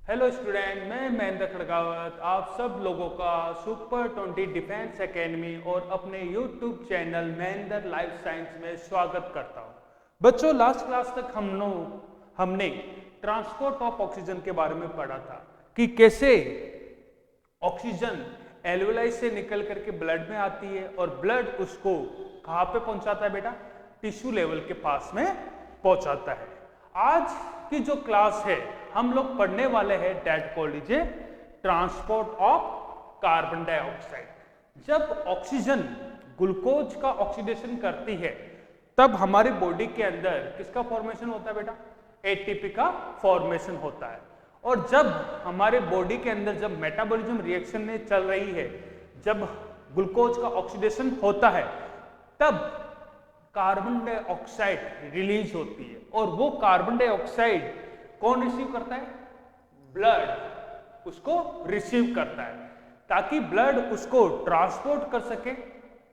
Hello student, मैं महेंद्र खड़गावत आप सब लोगों का सुपर 20 डिफेंस एकेडमी और अपने YouTube channel Mahendra life science में स्वागत करता हूं। बच्चों, लास्ट क्लास तक हमने ट्रांसपोर्ट ऑफ ऑक्सीजन के बारे में पढ़ा था कि कैसे ऑक्सीजन एल्वेलाई से निकल करके ब्लड में आती है और ब्लड उसको कहाँ पे पहुंचाता है बेटा? टिश्यू लेवल के पास में पहुंचाता है। आज की जो क्लास है हम लोग पढ़ने वाले हैं that called is a transport of carbon dioxide. जब ऑक्सीजन ग्लूकोज का ऑक्सीडेशन करती है तब हमारी बॉडी के अंदर किसका फॉर्मेशन होता है बेटा? एटीपी का फॉर्मेशन होता है। और जब हमारे बॉडी के अंदर जब मेटाबॉलिज्म रिएक्शन में चल रही है, जब ग्लूकोज का ऑक्सीडेशन होता है तब कार्बन डाइऑक्साइड रिलीज होती है और वो कार्बन डाइऑक्साइड कौन रिसीव करता है? ब्लड उसको रिसीव करता है ताकि ब्लड उसको ट्रांसपोर्ट कर सके,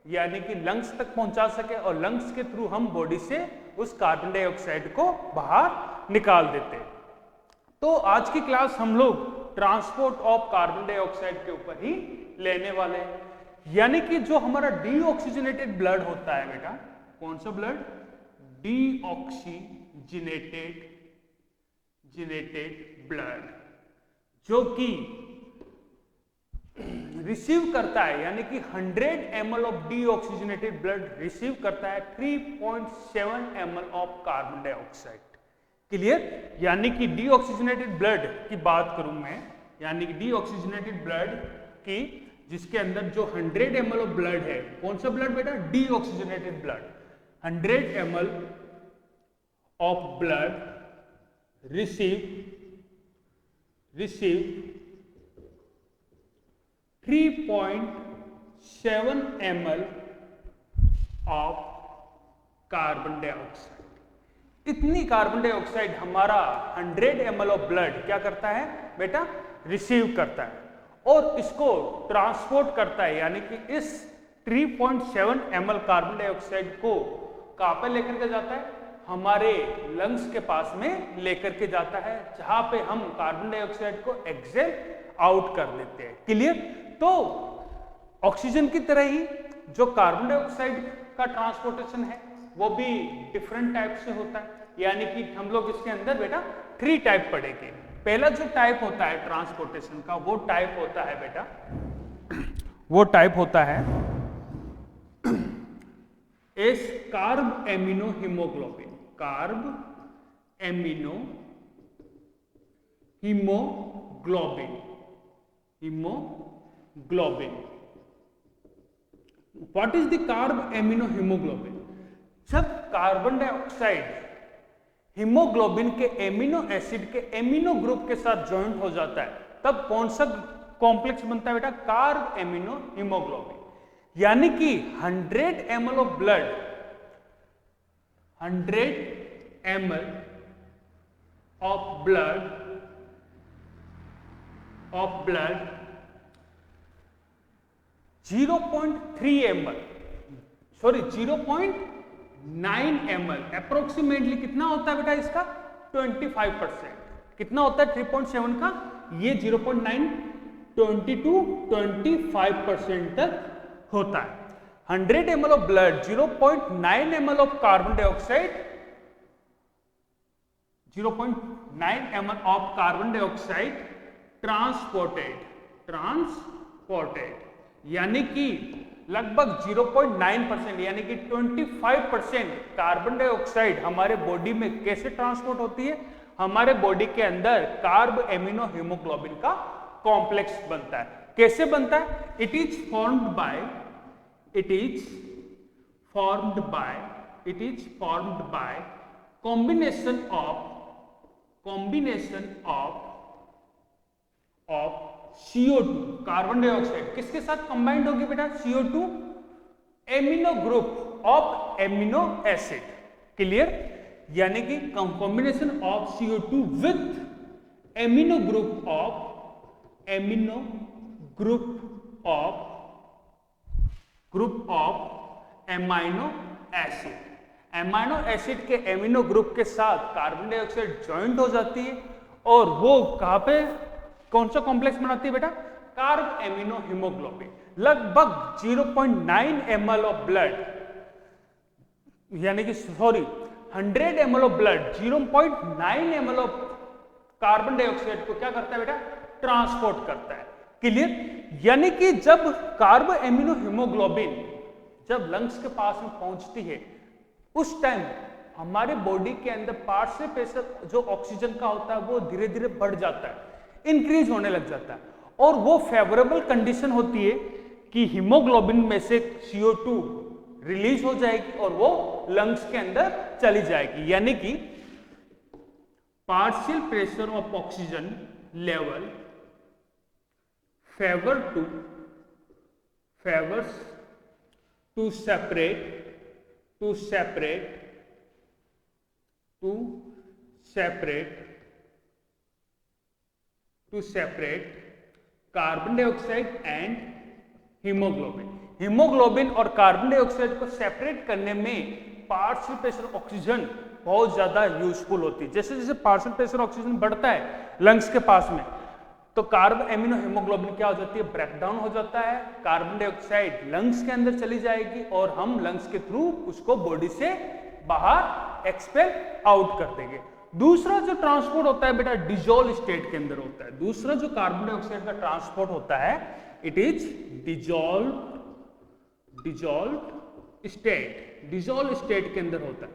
यानी कि लंग्स तक पहुंचा सके और लंग्स के थ्रू हम बॉडी से उस कार्बन डाइऑक्साइड को बाहर निकाल देते हैं। तो आज की क्लास हम लोग ट्रांसपोर्ट ऑफ कार्बन डाइऑक्साइड के ऊपर ही लेने वाले हैं, यानी कि जो हमारा डीऑक्सीजनेटेड ब्लड होता है बेटा, कौन सा ब्लड? डीऑक्सीजनेटेड ब्लड, जो कि रिसीव करता है, यानी कि 100 ml of deoxygenated blood receive करता है 3.7 ml of carbon dioxide. Clear? यानी कि डीऑक्सीजनेटेड ब्लड की बात करूं मैं, यानी कि डीऑक्सीजनेटेड ब्लड की जिसके अंदर जो 100 ml ऑफ ब्लड है, कौन सा ब्लड बेटा? Deoxygenated blood. 100 ml of blood receive 3.7 ml of carbon dioxide. इतनी कार्बन डाइऑक्साइड हमारा 100 ml ऑफ ब्लड क्या करता है बेटा? रिसीव करता है और इसको ट्रांसपोर्ट करता है, यानी कि इस 3.7 ml कार्बन डाइऑक्साइड को कहां पे लेकर के जाता है? हमारे लंग्स के पास में लेकर के जाता है, जहां पे हम कार्बन डाइऑक्साइड को एक्सेल आउट कर देते हैं। क्लियर? तो ऑक्सीजन की तरह ही जो कार्बन डाइऑक्साइड का ट्रांसपोर्टेशन है वो भी डिफरेंट टाइप से होता है, यानी कि हम लोग इसके अंदर बेटा 3 टाइप पढ़ेंगे। पहला जो टाइप होता है ट्रांसपोर्टेशन का वो टाइप होता है बेटा, वो टाइप होता है S carb amino haemoglobin. Carb amino haemoglobin, haemoglobin. What is the carb amino haemoglobin? जब कार्बन डाइऑक्साइड हीमोग्लोबिन के एमिनो एसिड के एमिनो ग्रुप के साथ ज्वाइंट हो जाता है तब कौन सा कॉम्प्लेक्स बनता है बेटा? Carb amino haemoglobin. यानी कि 100 ml of blood, 100 ml of blood 0.3 ml, sorry 0.9 ml, approximately कितना होता है बेटा इसका? 25%। कितना होता है 3.7 का? ये 0.9 22-25% तक होता है। 100 ml of blood 0.9 ml of carbon dioxide, 0.9 ml of carbon dioxide transported, यानी कि लगभग 0.9% यानी कि 25% कार्बन डाइऑक्साइड हमारे बॉडी में कैसे ट्रांसपोर्ट होती है? हमारे बॉडी के अंदर कार्ब एमिनो हीमोग्लोबिन का कॉम्प्लेक्स बनता है। कैसे बनता है? It is formed by combination of CO2, carbon dioxide किसके साथ कंबाइंड होगी बेटा? CO2 amino group of amino acid. Clear? यानी कि combination of CO2 with amino group of amino acid. Amino acid के एमिनो ग्रुप के साथ कार्बन डाइऑक्साइड ज्वाइंट हो जाती है और वो कहां पे कौन सा कॉम्प्लेक्स बनाती है बेटा? Carb amino haemoglobin. लगभग 0.9 ml ऑफ ब्लड, यानी कि sorry 100 ml of blood 0.9 ml of carbon dioxide को क्या करता है बेटा? ट्रांसपोर्ट करता है। क्लियर? यानी कि जब कार्ब एमिनो हीमोग्लोबिन जब लंग्स के पास में पहुंचती है उस टाइम हमारे बॉडी के अंदर पार्शियल प्रेशर जो ऑक्सीजन का होता है वो धीरे धीरे बढ़ जाता है, इंक्रीज होने लग जाता है, और वो फेवरेबल कंडीशन होती है कि हीमोग्लोबिन में से CO2 रिलीज हो जाएगी और वो लंग्स के अंदर चली जाएगी। यानी कि partial pressure of oxygen level favors to separate carbon dioxide and haemoglobin. Haemoglobin और कार्बन डाइऑक्साइड को सेपरेट करने में पार्शियल प्रेशर ऑक्सीजन बहुत ज्यादा यूजफुल होती है। जैसे जैसे पार्शियल प्रेशर ऑक्सीजन बढ़ता है लंग्स के पास में तो कार्ब एमिनो हीमोग्लोबिन क्या हो जाती है? ब्रेकडाउन हो जाता है, कार्बन डाइऑक्साइड लंग्स के अंदर चली जाएगी और हम लंग्स के थ्रू उसको बॉडी से बाहर एक्सपेल आउट कर देंगे। दूसरा जो ट्रांसपोर्ट होता है बेटा डिजोल्व स्टेट के अंदर होता है। दूसरा जो कार्बन डाइऑक्साइड का ट्रांसपोर्ट होता है इट इज डिजोल्व स्टेट के अंदर होता है।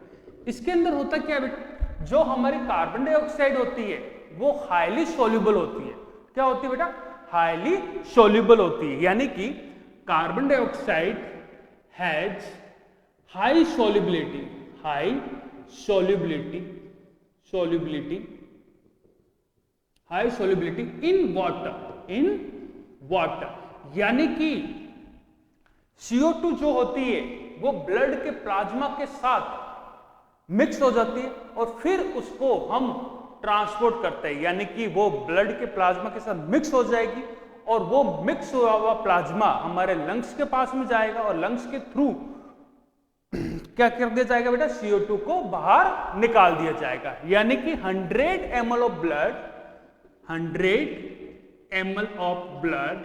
इसके अंदर होता क्या बेटा? जो हमारी कार्बन डाइऑक्साइड होती है वो हाईली सोल्यूबल होती है। क्या होती है बेटा? हाईली सोल्यूबल होती है। यानी कि carbon dioxide has high solubility in water. यानी कि CO2 जो होती है वो ब्लड के प्लाज्मा के साथ मिक्स हो जाती है और फिर उसको हम ट्रांसपोर्ट करते हैं। यानी कि वो ब्लड के प्लाज्मा के साथ मिक्स हो जाएगी और वो मिक्स हुआ हुआ प्लाज्मा हमारे लंग्स के पास में जाएगा और लंग्स के थ्रू क्या कर दिया जाएगा बेटा? CO2 को बाहर निकाल दिया जाएगा। यानी कि 100 ml ऑफ ब्लड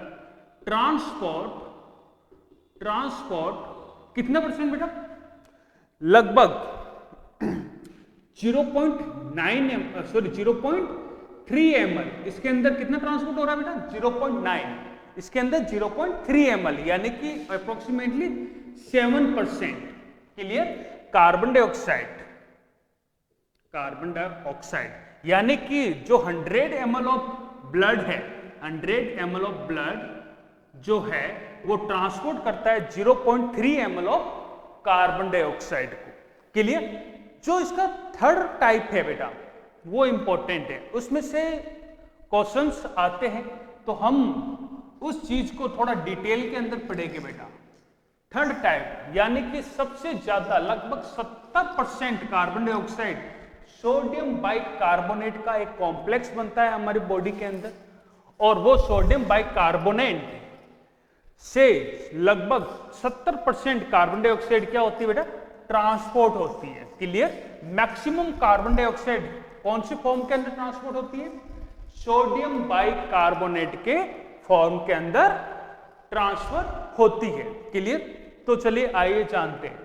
ट्रांसपोर्ट कितना परसेंट बेटा? लगभग 0.3 ml। इसके अंदर कितना ट्रांसपोर्ट हो रहा है बेटा? 0.9। इसके अंदर 0.3 ml, यानी कि अप्रोक्सीमेटली 7%। क्लियर? कार्बन डाइऑक्साइड यानी कि जो 100 ml ऑफ ब्लड है, 100 ml ऑफ ब्लड जो है वो ट्रांसपोर्ट करता है 0.3 ml ऑफ कार्बन डाइऑक्साइड को। क्लियर? जो इसका थर्ड टाइप है बेटा वो इंपॉर्टेंट है, उसमें से क्वेश्चंस आते हैं तो हम उस चीज को थोड़ा डिटेल के अंदर पढ़ेंगे बेटा। थर्ड टाइप यानी कि सबसे ज्यादा लगभग 70% कार्बन डाइऑक्साइड सोडियम बाइकार्बोनेट का एक कॉम्प्लेक्स बनता है हमारी बॉडी के अंदर, और वो सोडियम बाइकार्बोनेट से लगभग 70% कार्बन डाइऑक्साइड क्या होती है बेटा? ट्रांसपोर्ट होती है। क्लियर? मैक्सिमम कार्बन डाइऑक्साइड कौन सी फॉर्म के अंदर ट्रांसपोर्ट होती है? सोडियम बाइकार्बोनेट के फॉर्म के अंदर ट्रांसफर होती है। क्लियर? तो चलिए आइए जानते हैं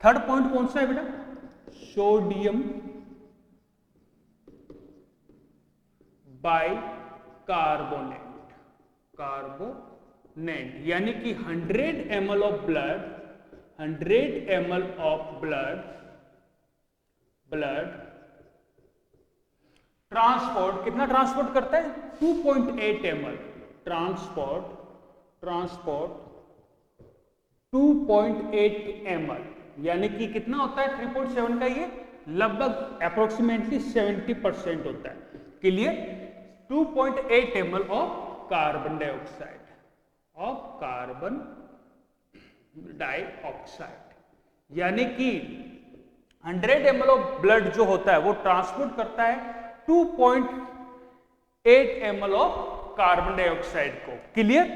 थर्ड पॉइंट कौन सा है बेटा? सोडियम बाइकार्बोनेट यानी कि 100 ml ऑफ ब्लड ट्रांसपोर्ट कितना ट्रांसपोर्ट करता है? 2.8 ml ट्रांसपोर्ट 2.8 ml, यानी कि कितना होता है 3.7 का? ये लगभग अप्रोक्सीमेटली 70% होता है। Clear? 2.8 ml of carbon dioxide यानी कि 100 ml ऑफ ब्लड जो होता है वो ट्रांसपोर्ट करता है 2.8 ml ऑफ कार्बन डाइऑक्साइड को। क्लियर?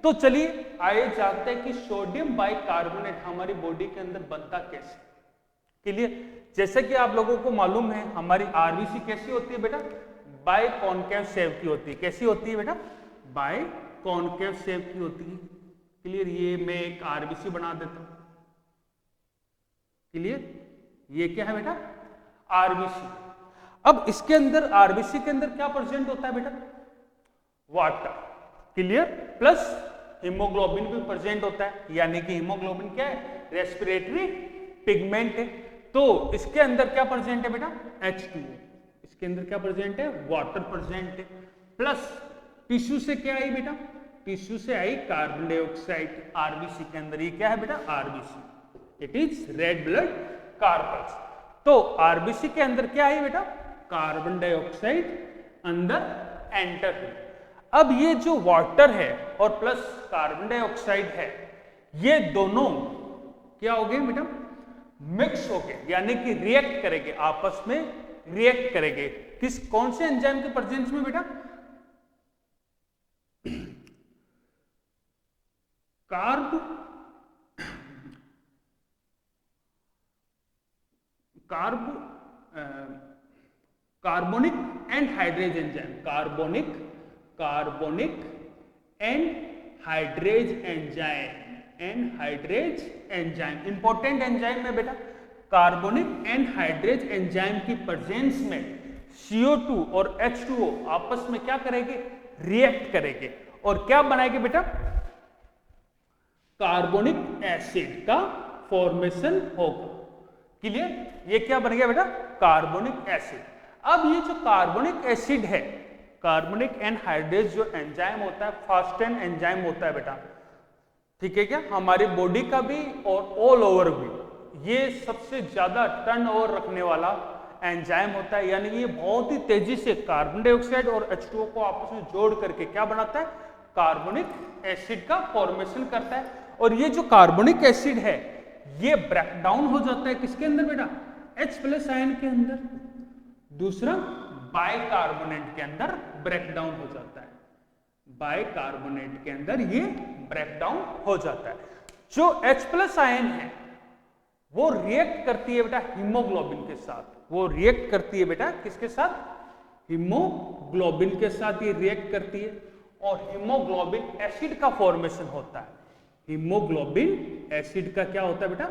तो चलिए आइए जानते हैं कि सोडियम बाइकार्बोनेट हमारी बॉडी के अंदर बनता कैसे। क्लियर? जैसे कि आप लोगों को मालूम है हमारी आरबीसी कैसी होती है बेटा? बाय कॉनकेव शेप की होती है। कैसी होती है बेटा? बाय कॉनकेव शेप की होती है। क्लियर? ये मैं एक आरबीसी बना देता हूं। क्लियर? ये क्या है बेटा? आरबीसी। अब इसके अंदर आरबीसी के अंदर क्या प्रेजेंट होता है बेटा? वाटर। क्लियर? प्लस हीमोग्लोबिन भी प्रेजेंट होता है, यानी कि हीमोग्लोबिन क्या है? रेस्पिरेटरी पिगमेंट है। तो इसके अंदर क्या प्रेजेंट है बेटा? H2O। इसके अंदर क्या प्रेजेंट है? वाटर प्रेजेंट है। प्लस टिश्यू से क्या आई बेटा? टिश्यू से आई कार्बन डाइऑक्साइड। आरबीसी के अंदर ये क्या है बेटा? RBC, it is red blood carpals. तो आरबीसी के अंदर क्या आई बेटा? कार्बन डाइऑक्साइड अंदर एंटर हुई। अब ये जो वाटर है और प्लस कार्बन डाइऑक्साइड है, ये दोनों क्या हो गए बेटा? मिक्स हो गए, यानी कि रिएक्ट करेंगे, आपस में रिएक्ट करेंगे। किस कौन से एंजाइम के प्रेजेंस में बेटा? Carbonic anhydrase enzyme. Carbonic anhydrase enzyme important enzyme है बेटा। कार्बोनिक एंहाइड्रेज एंजाइम की प्रेजेंस में CO2 और H2O आपस में क्या करेंगे? रिएक्ट करेंगे और क्या बनाएंगे बेटा? कार्बोनिक एसिड का फॉर्मेशन होगा। क्लियर? ये क्या बन गया बेटा? Carbonic acid. अब ये जो कार्बोनिक एसिड है, कार्बोनिक एनहाइड्रेज जो एंजाइम होता है, फास्टेन एंजाइम होता है बेटा। ठीक है क्या? हमारी बॉडी का भी और ऑल ओवर भी ये सबसे ज्यादा टर्नओवर रखने वाला एंजाइम होता है, यानी ये बहुत ही तेजी से कार्बन डाइऑक्साइड और H2O को आपस में जोड़ करके क्या बनाता है? कार्बोनिक एसिड का फॉर्मेशन करता है। और ये जो कार्बोनिक एसिड है ये ब्रेक डाउन हो जाता है किसके अंदर बेटा? H+ आयन के अंदर। दूसरा बाइकार्बोनेट के अंदर ब्रेक डाउन हो जाता है। बाइकार्बोनेट के अंदर ये ब्रेक डाउन हो जाता है। जो H+ आयन है वो रिएक्ट करती है बेटा हीमोग्लोबिन के साथ। वो रिएक्ट करती है बेटा किसके साथ? हीमोग्लोबिन के साथ ये रिएक्ट करती है और हीमोग्लोबिन एसिड का फॉर्मेशन होता है। हीमोग्लोबिन एसिड का क्या होता है बेटा?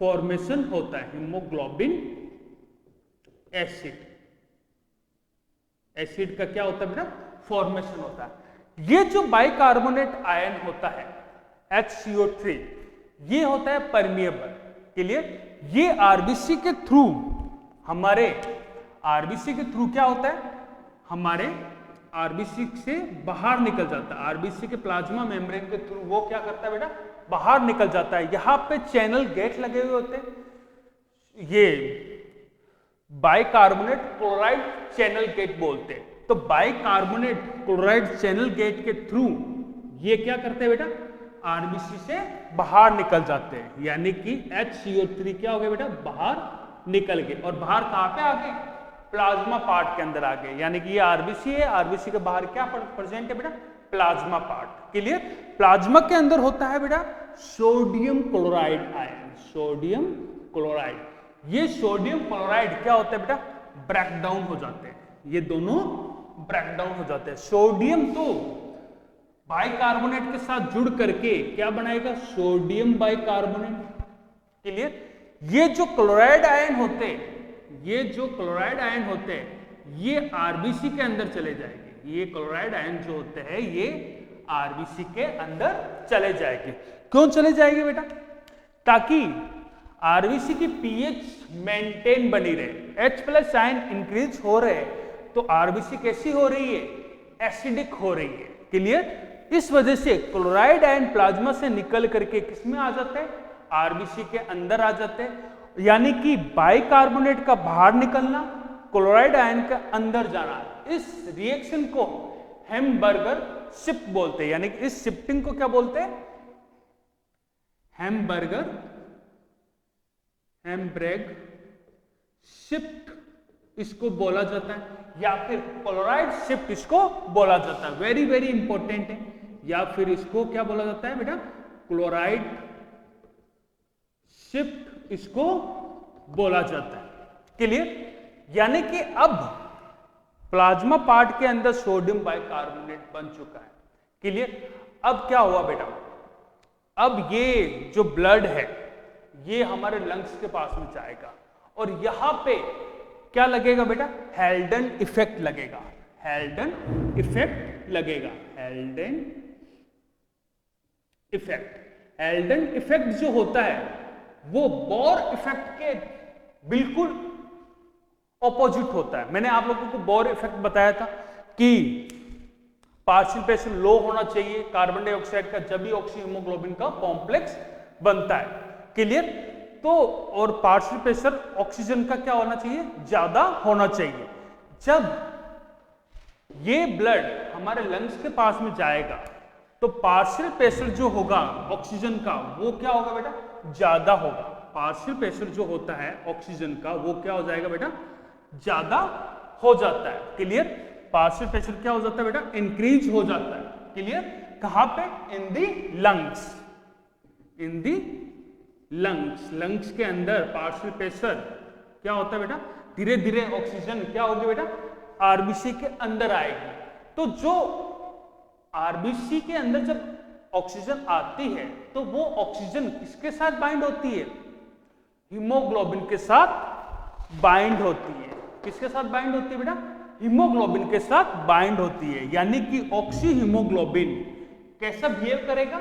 फॉर्मेशन होता है। हीमोग्लोबिन एसिड का क्या होता है बेटा? फॉर्मेशन होता है। ये जो बाइकार्बोनेट आयन होता है HCO3, ये होता है परमिएबल। क्लियर? ये आरबीसी के थ्रू, हमारे आरबीसी के थ्रू क्या होता है? हमारे आरबीसी से बाहर निकल जाता है। आरबीसी के प्लाज्मा मेम्ब्रेन के थ्रू वो क्या करता है बेटा? बाहर निकल जाता है। यहां पे चैनल गेट लगे हुए होते हैं, ये बाइकार्बोनेट क्लोराइड चैनल गेट बोलते हैं। तो बाइकार्बोनेट क्लोराइड चैनल गेट के थ्रू ये क्या करते हैं बेटा? आरबीसी से बाहर निकल जाते हैं, यानी कि HCO3 क्या हो गया बेटा? बाहर निकल गए। और बाहर कहां पे आ गए? प्लाज्मा पार्ट के अंदर आ गए। यानी कि ये आरबीसी है, आरबीसी के बाहर क्या प्रेजेंट है बेटा? Plasma part. क्लियर? प्लाज्मा के अंदर होता है बेटा sodium chloride ion. Sodium chloride, ये सोडियम क्लोराइड क्या होता है बेटा? ब्रेक डाउन हो जाते हैं। ये दोनों ब्रेक डाउन हो जाते हैं। सोडियम तो बाइकार्बोनेट के साथ जुड़ करके क्या बनाएगा? Sodium bicarbonate. क्लियर? ये जो क्लोराइड आयन होते हैं, ये जो क्लोराइड आयन होते हैं, ये आरबीसी के अंदर चले जाएंगे। ये क्लोराइड आयन जो होते हैं ये आरबीसी के अंदर चले जाएंगे। क्यों चले जाएंगे बेटा? ताकि आरबीसी की पीएच मेंटेन बनी रहे। H+ आयन इंक्रीज हो रहे हैं तो आरबीसी कैसी हो रही है? एसिडिक हो रही है। क्लियर? इस वजह से क्लोराइड आयन प्लाज्मा से निकल करके किसमें आ जाते हैं? आरबीसी के अंदर आ जाते हैं। यानी कि बाइकार्बोनेट का बाहर निकलना, क्लोराइड आयन का अंदर जाना, इस रिएक्शन को हैमबर्गर शिफ्ट बोलते हैं। यानी कि इस शिफ्टिंग को क्या बोलते हैं? हैमब्रेग शिफ्ट इसको बोला जाता है, या फिर क्लोराइड शिफ्ट इसको बोला जाता है। वेरी वेरी इंपॉर्टेंट है। या फिर इसको क्या बोला जाता है बेटा? क्लोराइड शिफ्ट इसको बोला जाता है। क्लियर? यानी कि अब प्लाज्मा पार्ट के अंदर सोडियम बाइकार्बोनेट बन चुका है। क्लियर? अब क्या हुआ बेटा, अब ये जो ब्लड है ये हमारे लंग्स के पास में जाएगा और यहां पे क्या लगेगा बेटा, हेल्डन इफेक्ट लगेगा। हेल्डन इफेक्ट लगेगा। हेल्डन इफेक्ट। हेल्डन इफेक्ट जो होता है वो बोर इफेक्ट के बिल्कुल ऑपोजिट होता है। मैंने आप लोगों को बोर इफेक्ट बताया था कि पार्शियल प्रेशर लो होना चाहिए कार्बन डाइऑक्साइड का, जब भी ऑक्सी हीमोग्लोबिन का कॉम्प्लेक्स बनता है। क्लियर? तो और पार्शियल प्रेशर ऑक्सीजन का क्या होना चाहिए, ज्यादा होना चाहिए। जब ये ब्लड हमारे लंग्स के पास में जाएगा तो पार्शियल प्रेशर जो होगा ऑक्सीजन का वो क्या होगा बेटा, ज्यादा होगा। पार्शियल प्रेशर जो होता है ऑक्सीजन का वो क्या हो जाएगा बेटा, ज्यादा हो जाता है। क्लियर? पार्शियल प्रेशर क्या हो जाता है बेटा, इंक्रीज हो जाता है। क्लियर? कहां पे, in the lungs. In the lungs. Lungs के अंदर पार्शियल प्रेशर क्या होता है बेटा, धीरे धीरे ऑक्सीजन क्या होगी बेटा, आरबीसी के अंदर आएगी। तो जो आरबीसी के अंदर जब ऑक्सीजन आती है तो वो ऑक्सीजन किसके साथ बाइंड होती है, हीमोग्लोबिन के साथ बाइंड होती है। किसके साथ बाइंड होती है बेटा, हीमोग्लोबिन के साथ बाइंड होती है। यानी कि ऑक्सी हीमोग्लोबिन कैसा बिहेव करेगा,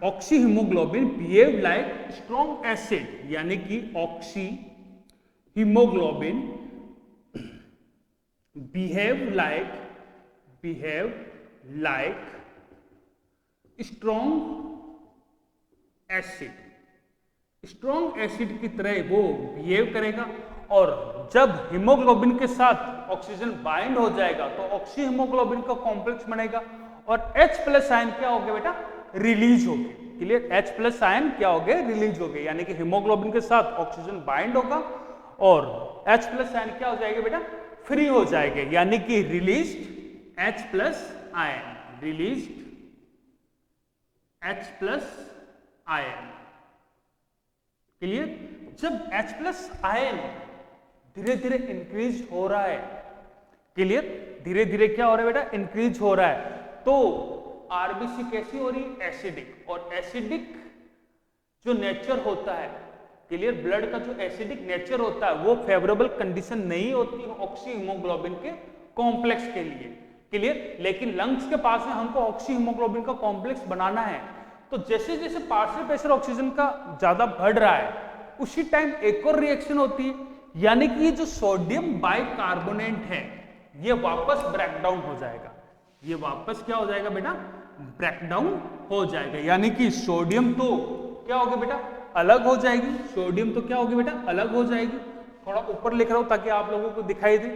oxy haemoglobin behave like strong acid. यानी कि oxy haemoglobin behave like strong acid. Strong acid की तरह वो बिहेव करेगा और जब हीमोग्लोबिन के साथ ऑक्सीजन बाइंड हो जाएगा तो ऑक्सी हीमोग्लोबिन का कॉम्प्लेक्स बनेगा और H+ आयन क्या हो गया बेटा, रिलीज हो गए। क्लियर? H+ आयन क्या हो गए, रिलीज हो गए। यानी कि हीमोग्लोबिन के साथ ऑक्सीजन बाइंड होगा और H+ आयन क्या हो जाएगा बेटा, फ्री हो जाएंगे। यानी कि released H+ ion, released H+ ion. Clear? जब H+ आयन धीरे धीरे इंक्रीज हो रहा है, क्लियर, धीरे धीरे क्या हो रहा है बेटा, इंक्रीज हो रहा है, तो आरबीसी कैसी हो रही है, एसिडिक। और एसिडिक जो नेचर होता है, क्लियर, ब्लड का जो एसिडिक नेचर होता है वो फेवरेबल कंडीशन नहीं होती है ऑक्सी हीमोग्लोबिन के कॉम्प्लेक्स के लिए। क्लियर? लेकिन लंग्स के पास में हमको ऑक्सी हीमोग्लोबिन का कॉम्प्लेक्स बनाना है, तो जैसे जैसे पार्शियल प्रेशर ऑक्सीजन का ज्यादा बढ़ रहा है उसी टाइम एक और रिएक्शन होती है, यानी कि ये जो सोडियम बाइकार्बोनेट है ये वापस ब्रेकडाउन हो जाएगा। ये वापस क्या हो जाएगा बेटा, ब्रेकडाउन हो जाएगा। यानी कि सोडियम तो क्या होगा बेटा, अलग हो जाएगी। सोडियम तो क्या होगी बेटा, अलग हो जाएगी। थोड़ा ऊपर लिख रहा हूं ताकि आप लोगों को दिखाई दे।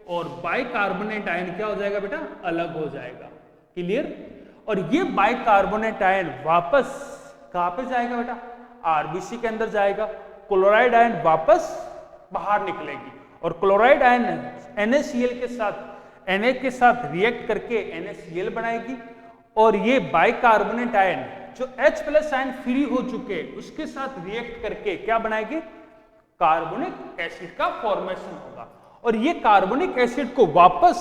और बाइकार्बोनेट आयन क्या हो जाएगा बेटा, अलग हो जाएगा। क्लियर? और ये बाइकार्बोनेट आयन वापस कहां पे जाएगा बेटा, आरबीसी के अंदर जाएगा। क्लोराइड आयन वापस बाहर निकलेगी और क्लोराइड आयन NaCl के साथ Na के साथ रिएक्ट करके NaCl बनाएगी और ये बाइकार्बोनेट आयन जो H+ आयन फ्री हो चुके उसके साथ रिएक्ट करके क्या बनाएगी, कार्बोनिक एसिड का फॉर्मेशन होगा। और ये कार्बोनिक एसिड को वापस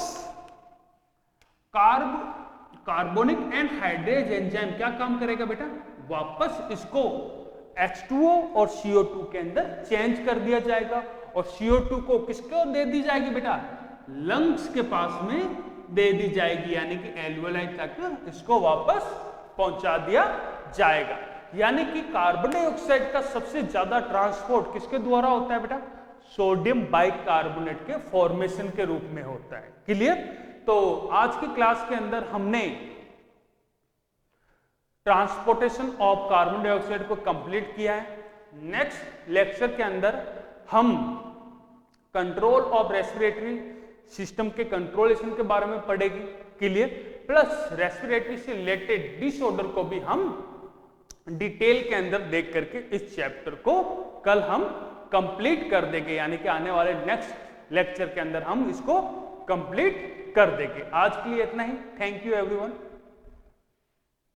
कार्बोनिक एनहाइड्रेज एंजाइम क्या काम करेगा बेटा, वापस इसको H2O और CO2 के अंदर चेंज कर दिया जाएगा और CO2 को किसको दे दी जाएगी बेटा, लंग्स के पास में दे दी जाएगी। यानी कि एल्वेओलाई तक इसको वापस पहुंचा दिया जाएगा। यानी कि कार्बन डाइऑक्साइड का सबसे ज्यादा ट्रांसपोर्ट किसके द्वारा होता है बेटा, सोडियम बाइकार्बोनेट के फॉर्मेशन के रूप में होता है। क्लियर? तो आज की क्लास के अंदर हमने ट्रांसपोर्टेशन ऑफ कार्बन डाइऑक्साइड को कंप्लीट किया है। नेक्स्ट लेक्चर के अंदर हम कंट्रोल ऑफ रेस्पिरेटरी सिस्टम के कंट्रोलेशन के बारे में पढ़ेगी। क्लियर? प्लस रेस्पिरेटरी से रिलेटेड डिसऑर्डर को भी हम डिटेल के अंदर देख करके इस चैप्टर को कल हम कंप्लीट कर देंगे। यानी कि आने वाले नेक्स्ट लेक्चर के अंदर हम इसको कंप्लीट कर देंगे। आज के लिए इतना ही। Thank you everyone.